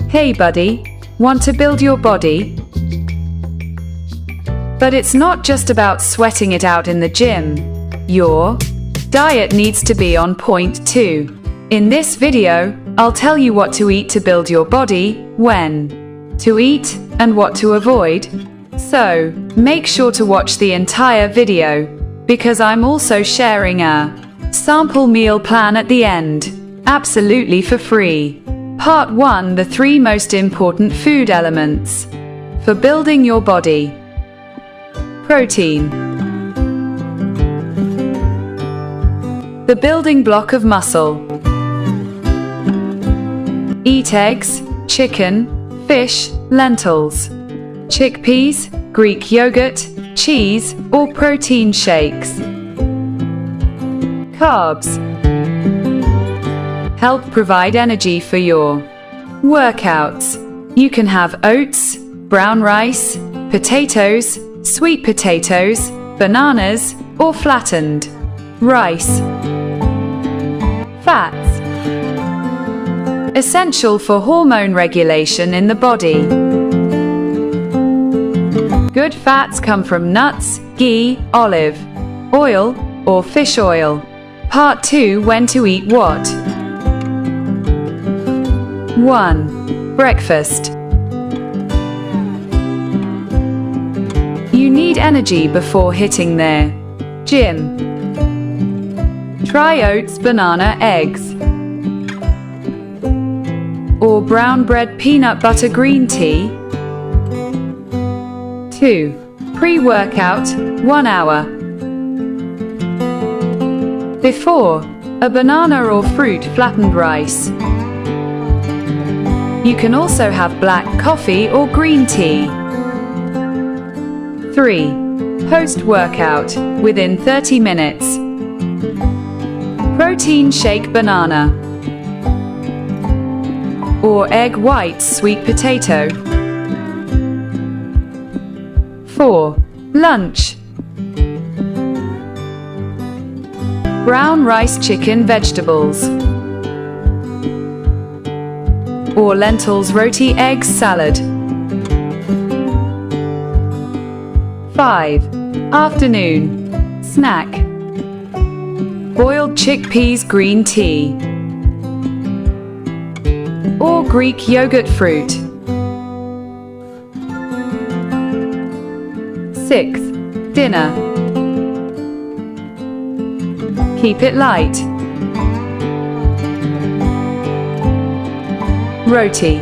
Hey buddy, want to build your body? But it's not just about sweating it out in the gym. Your diet needs to be on point too. In this video, I'll tell you what to eat to build your body, when to eat, and what to avoid. So, make sure to watch the entire video, because I'm also sharing a sample meal plan at the end, absolutely for free. Part 1: The 3 most important food elements for building your body. Protein. The building block of muscle. Eat eggs, chicken, fish, lentils, chickpeas, Greek yogurt, cheese, or protein shakes. Carbs. Help provide energy for your workouts. You can have oats, brown rice, potatoes, sweet potatoes, bananas, or flattened rice. Fats. Essential for hormone regulation in the body. Good fats come from nuts, ghee, olive oil, or fish oil. Part 2: When to eat what. 1. Breakfast. You need energy before hitting the gym. Try oats, banana, eggs, or brown bread, peanut butter, green tea. 2. Pre-workout, 1 hour before, a banana or fruit, flattened rice. You can also have black coffee or green tea. 3. Post-workout, within 30 minutes. Protein shake, banana or egg whites, sweet potato. 4. Lunch. Brown rice, chicken, vegetables, or lentils, roti, eggs, salad. 5. Afternoon. Snack. Boiled chickpeas, green tea, or Greek yogurt, fruit. 6. Dinner. Keep it light. Roti,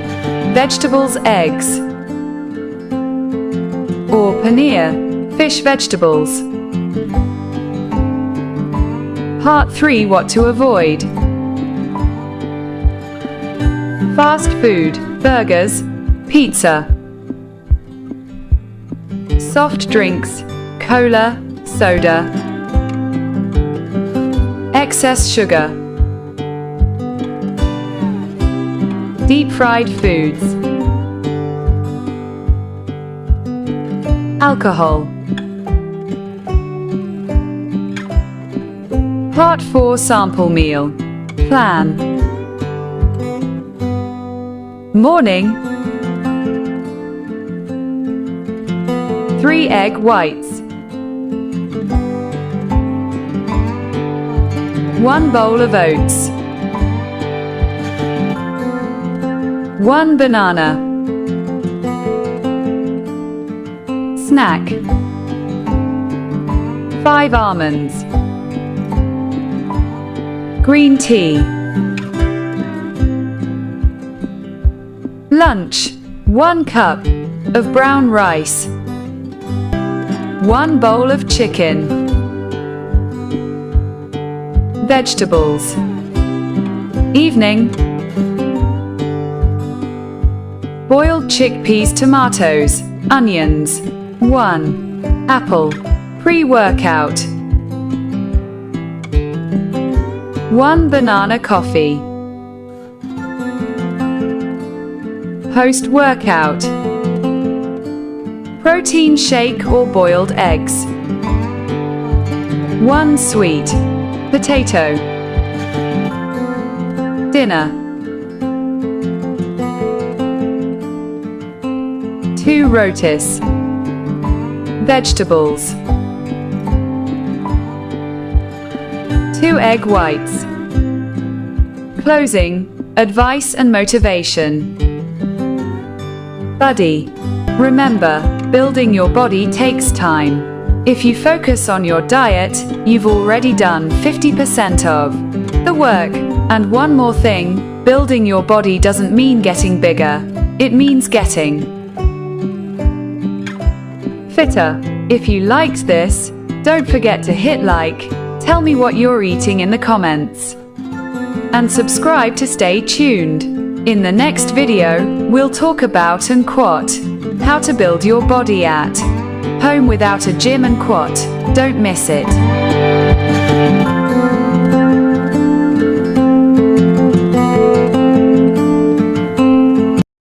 vegetables, eggs, or paneer, fish, vegetables. Part 3: What to avoid. Fast food, burgers, pizza, soft drinks, cola, soda, excess sugar, deep-fried foods, alcohol. Part 4: Sample meal plan. Morning. 3 egg whites, 1 bowl of oats, 1 banana. Snack. 5 almonds, green tea. Lunch. 1 cup of brown rice, 1 bowl of chicken, vegetables. Evening. Boiled chickpeas, tomatoes, onions, 1 apple. Pre-workout. 1 banana, coffee. Post-workout. Protein shake or boiled eggs. 1 sweet potato. Dinner. 2 rotis. Vegetables. 2 egg whites. Closing, advice and motivation. Buddy. Remember, building your body takes time. If you focus on your diet, you've already done 50% of the work. And one more thing, building your body doesn't mean getting bigger. It means getting fitter. If you liked this, don't forget to hit like, tell me what you're eating in the comments, and subscribe to stay tuned. In the next video, we'll talk about and quat, how to build your body at home without a gym and quat. Don't miss it.